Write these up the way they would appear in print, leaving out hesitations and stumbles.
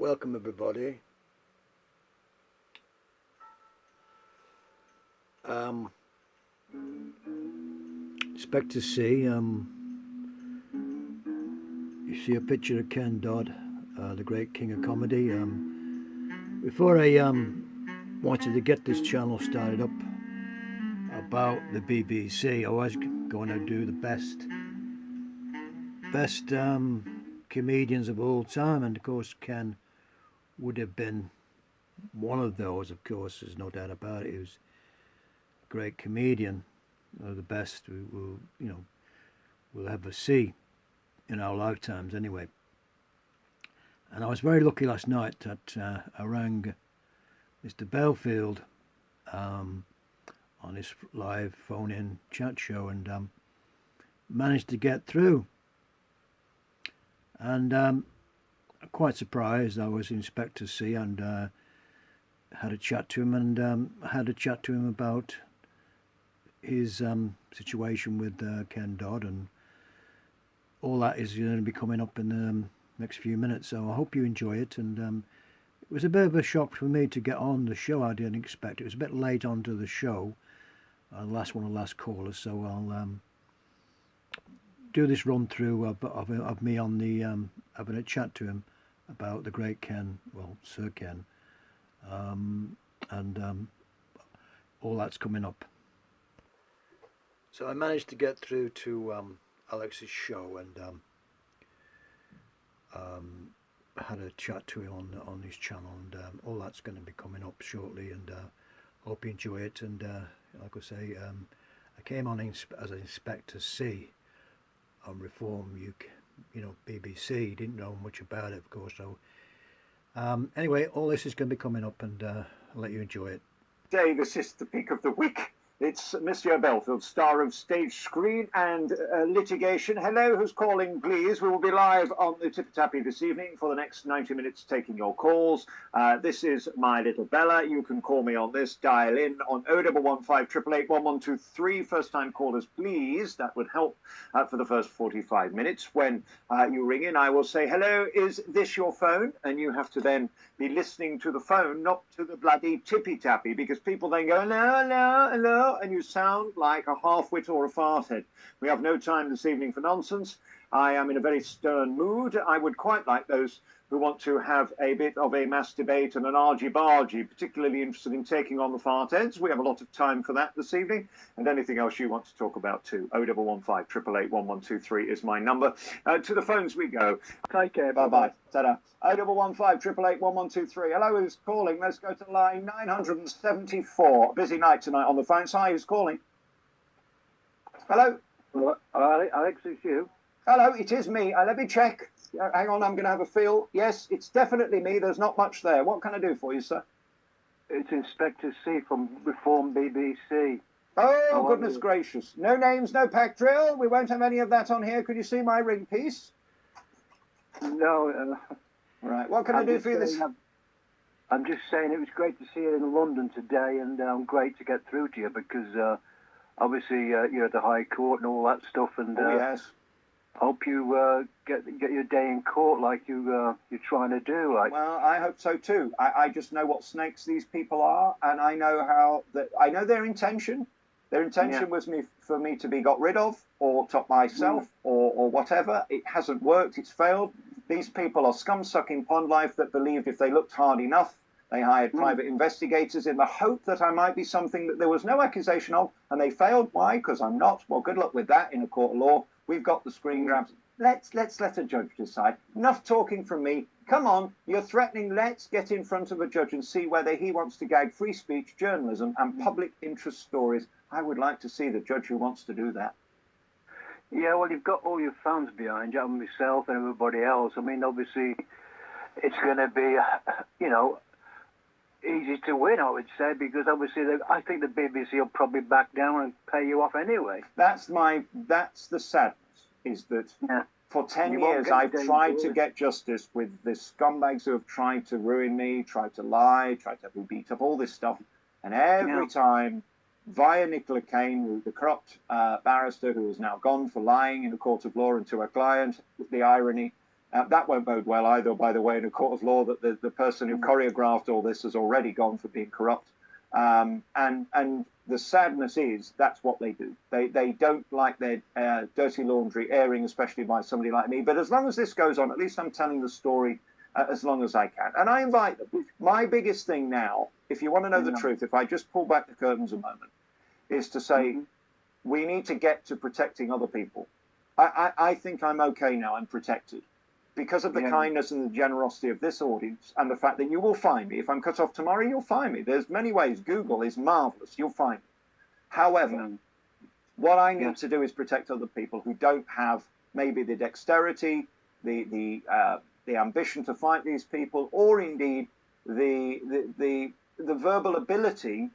Welcome everybody. Um, Expect to see. You see a picture of Ken Dodd, the great king of comedy. Before I wanted to get this channel started up about the BBC, I was going to do the best comedians of all time, and of course Ken would have been one of those. Of course, there's no doubt about it. He was a great comedian, one of the best we will, we'll ever see in our lifetimes, anyway. And I was very lucky last night that I rang Mr. Bellfield on his live phone-in chat show and managed to get through. And quite surprised. I was Inspector C and had a chat to him about his situation with Ken Dodd, and all that is going to be coming up in the next few minutes. So I hope you enjoy it. And it was a bit of a shock for me to get on the show. I didn't expect it. It was a bit late onto the show. Last one of the last callers. So I'll do this run through of me on the having a chat to him about the great Ken, well, Sir Ken, and all that's coming up. So I managed to get through to Alex's show and had a chat to him on his channel, and all that's going to be coming up shortly, and hope you enjoy it. And like I say, I came on as an Inspector C on Reform UK, BBC. Didn't know much about it, of course. So anyway, all this is going to be coming up, and I'll let you enjoy it. Today, this is the pick of the week. It's Monsieur Bellfield, star of stage, screen and litigation. Hello, who's calling, please? We will be live on the Tippy Tappy this evening for the next 90 minutes taking your calls. This is my little Bella. You can call me on this. Dial in on 0115 888 1123. First time callers, please. That would help for the first 45 minutes. When you ring in, I will say, hello, is this your phone? And you have to then be listening to the phone, not to the bloody Tippy Tappy, because people then go, hello, hello, hello, and you sound like a half-wit or a farthead. We have no time this evening for nonsense. I am in a very stern mood. I would quite like those who want to have a bit of a mass debate and an argy-bargy, particularly interested in taking on the fartheads. We have a lot of time for that this evening, and anything else you want to talk about too. 0115 888 1123 is my number. To the phones we go. Take care. Bye-bye. Ta-da. 0115 888 1123. Hello, who's calling? Let's go to line 974. Busy night tonight on the phones. Hi, who's calling? Hello? Alex, it's you. Hello, it is me. Let me check. Hang on, I'm going to have a feel. Yes, it's definitely me. There's not much there. What can I do for you, sir? It's Inspector C from Reform BBC. Oh, goodness gracious. No names, no pack drill. We won't have any of that on here. Could you see my ring piece? No. Right, what can I do for you this... I'm just saying it was great to see you in London today, and great to get through to you because obviously you're at the High Court and all that stuff, and yes. Hope you get your day in court like you're trying to do. Like. Well, I hope so too. I just know what snakes these people are, and I know I know their intention. Their intention was for me to be got rid of, or top myself, or whatever. It hasn't worked. It's failed. These people are scum-sucking pond life that believed if they looked hard enough, they hired private investigators in the hope that I might be something that there was no accusation of, and they failed. Why? Because I'm not. Well, good luck with that in a court of law. We've got the screen grabs. Let's let a judge decide. Enough talking from me. Come on, you're threatening. Let's get in front of a judge and see whether he wants to gag free speech, journalism, and public interest stories. I would like to see the judge who wants to do that. Yeah, well, you've got all your fans behind you, and myself and everybody else. I mean, obviously, it's going to be, easy to win, I would say, because obviously I think the BBC will probably back down and pay you off anyway. That's the sadness, is that for 10 years I've tried to get justice with the scumbags who have tried to ruin me, tried to lie, tried to have me beat up, all this stuff. And every time, via Nicola Kane, the corrupt barrister who is now gone for lying in a court of law and to her client, the irony, That won't bode well either, by the way, in a court of law, that the person who choreographed all this has already gone for being corrupt. And the sadness is that's what they do. They don't like their dirty laundry airing, especially by somebody like me. But as long as this goes on, at least I'm telling the story as long as I can. And I invite them. My biggest thing now, if you want to know the truth, if I just pull back the curtains a moment, is to say we need to get to protecting other people. I think I'm okay now. I'm protected because of the kindness and the generosity of this audience, and the fact that you will find me. If I'm cut off tomorrow, you'll find me. There's many ways. Google is marvelous. You'll find me. However, what I need to do is protect other people who don't have maybe the dexterity, the ambition to fight these people, or indeed the verbal ability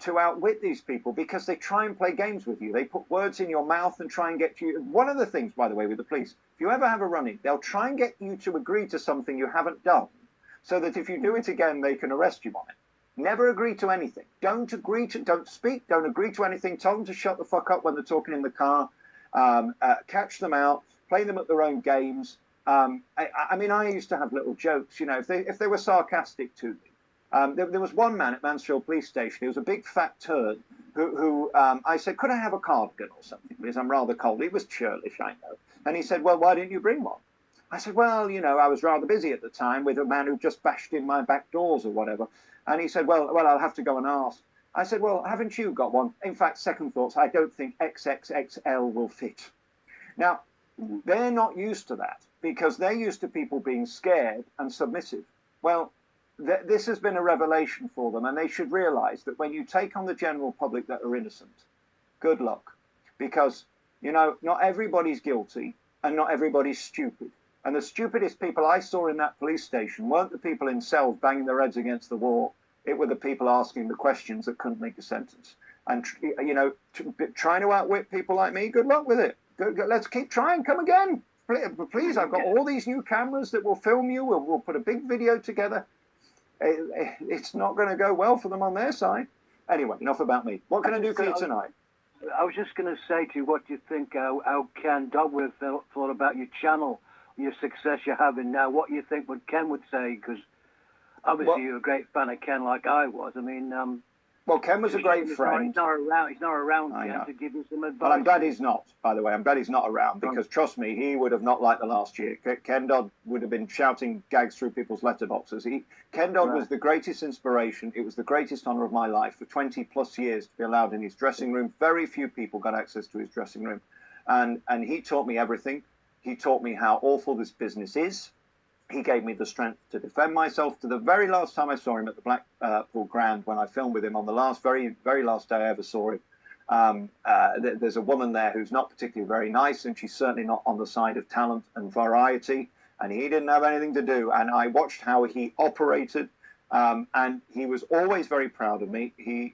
to outwit these people, because they try and play games with you. They put words in your mouth and try and get you. One of the things, by the way, with the police, if you ever have a run-in, they'll try and get you to agree to something you haven't done, so that if you do it again, they can arrest you on it. Never agree to anything. Don't speak, don't agree to anything. Tell them to shut the fuck up when they're talking in the car. Catch them out, play them at their own games. I mean, I used to have little jokes, you know, if they were sarcastic to me. There was one man at Mansfield Police Station. He was a big fat turd who I said, could I have a cardigan or something? Because I'm rather cold. He was churlish, I know. And he said, well, why didn't you bring one? I said, well, you know, I was rather busy at the time with a man who just bashed in my back doors or whatever. And he said, well, I'll have to go and ask. I said, well, haven't you got one? In fact, second thoughts, I don't think XXXL will fit. Now, they're not used to that because they're used to people being scared and submissive. Well, this has been a revelation for them, and they should realize that when you take on the general public that are innocent, good luck. Because, you know, not everybody's guilty and not everybody's stupid. And the stupidest people I saw in that police station weren't the people in cells banging their heads against the wall. It were the people asking the questions that couldn't make a sentence. And, you know, trying to outwit people like me, good luck with it. Let's keep trying. Come again. Please, I've got all these new cameras that will film you. We'll put a big video together. It's not going to go well for them on their side. Anyway, enough about me. What can I do for you tonight? I was just going to say to you, what do you think, how Ken Dodd would have thought about your channel, your success you're having now? What do you think what Ken would say? Because obviously you're a great fan of Ken like I was. I mean... well, Ken was a great friend. He's not around, Ken, to give you some advice. Well, I'm glad he's not, by the way. I'm glad he's not around, because trust me, he would have not liked the last year. Ken Dodd would have been shouting gags through people's letterboxes. Ken Dodd was the greatest inspiration. It was the greatest honour of my life. For 20 plus years to be allowed in his dressing room. Very few people got access to his dressing room. And he taught me everything. He taught me how awful this business is. He gave me the strength to defend myself to the very last time I saw him at the Blackpool Grand, when I filmed with him on the very, very last day I ever saw him. There's a woman there who's not particularly very nice, and she's certainly not on the side of talent and variety, and he didn't have anything to do. And I watched how he operated, and he was always very proud of me. He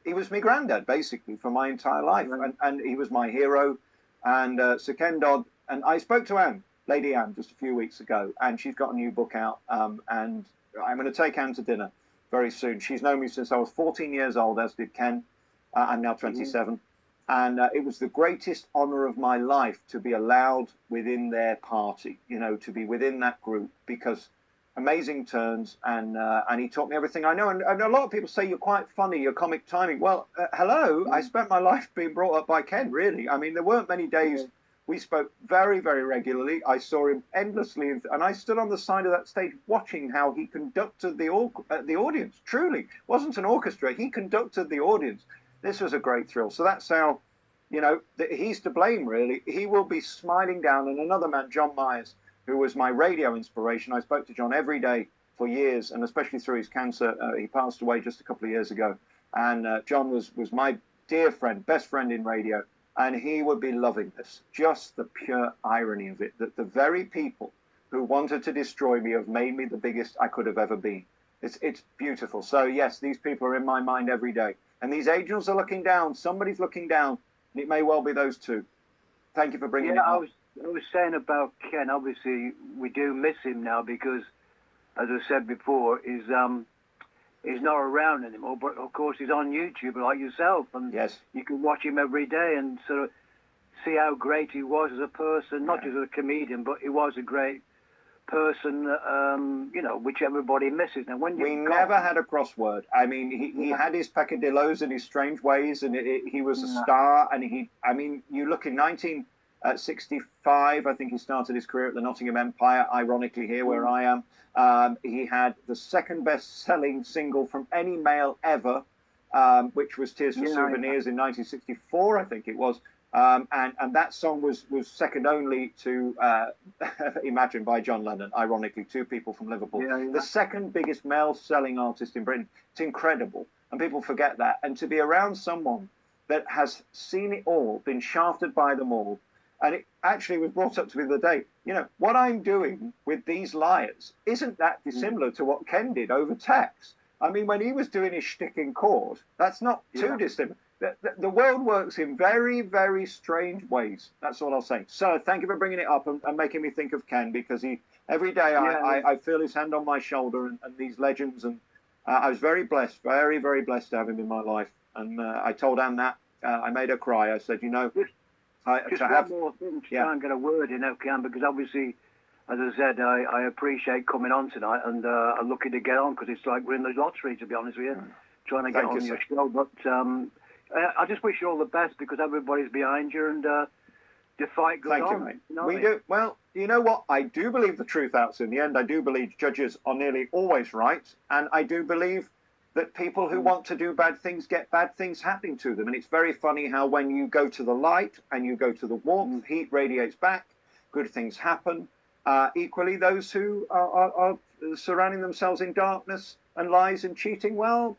was my granddad, basically, for my entire life, and he was my hero. And Sir Ken Dodd, and I spoke to Anne, Lady Anne, just a few weeks ago, and she's got a new book out, and I'm going to take Anne to dinner very soon. She's known me since I was 14 years old, as did Ken. I'm now 27, and it was the greatest honour of my life to be allowed within their party, you know, to be within that group, because amazing turns, and he taught me everything I know. And a lot of people say you're quite funny, your comic timing. Well, hello, I spent my life being brought up by Ken, really. I mean, there weren't many days. We spoke very, very regularly. I saw him endlessly, and I stood on the side of that stage watching how he conducted the audience. Truly, it wasn't an orchestra. He conducted the audience. This was a great thrill. So that's how, you know, he's to blame, really. He will be smiling down. And another man, John Myers, who was my radio inspiration. I spoke to John every day for years, and especially through his cancer. He passed away just a couple of years ago. And John was my dear friend, best friend in radio. And he would be loving this. Just the pure irony of it, that the very people who wanted to destroy me have made me the biggest I could have ever been. It's beautiful. So, yes, these people are in my mind every day. And these angels are looking down. Somebody's looking down. And it may well be those two. Thank you for bringing it up. I was saying about Ken, obviously, we do miss him now because, as I said before, he's not around anymore, but of course he's on YouTube like yourself, and yes, you can watch him every day and sort of see how great he was as a person, not just as a comedian, but he was a great person, which everybody misses. Now, when we never had a crossword. I mean, he had his peccadillos and his strange ways, and he was a star. And you look in 1965, I think he started his career at the Nottingham Empire, ironically here where I am. He had the second best-selling single from any male ever, which was Tears for Souvenirs in 1964, I think it was. And that song was second only to Imagine by John Lennon, ironically, two people from Liverpool. The second biggest male-selling artist in Britain. It's incredible, and people forget that. And to be around someone that has seen it all, been shafted by them all, and it actually was brought up to me the other day, what I'm doing with these liars isn't that dissimilar to what Ken did over text. I mean, when he was doing his shtick in court, that's not too dissimilar. The world works in very, very strange ways. That's all I'll say. So thank you for bringing it up and making me think of Ken, because every day I feel his hand on my shoulder and these legends. And I was very blessed, very, very blessed to have him in my life. And I told Anne that. I made her cry. I said, just one more thing to try and get a word in, Ken, because obviously, as I said, I appreciate coming on tonight, and I'm lucky to get on, because it's like we're in the lottery, to be honest with you, trying to get on your show. But I just wish you all the best, because everybody's behind you, and the fight goes on. Thank you, mate. We do. Well, you know what? I do believe the truth out in the end. I do believe judges are nearly always right, and I do believe that people who want to do bad things get bad things happening to them. And it's very funny how when you go to the light and you go to the warmth, heat radiates back, good things happen. Equally, those who are surrounding themselves in darkness and lies and cheating, well,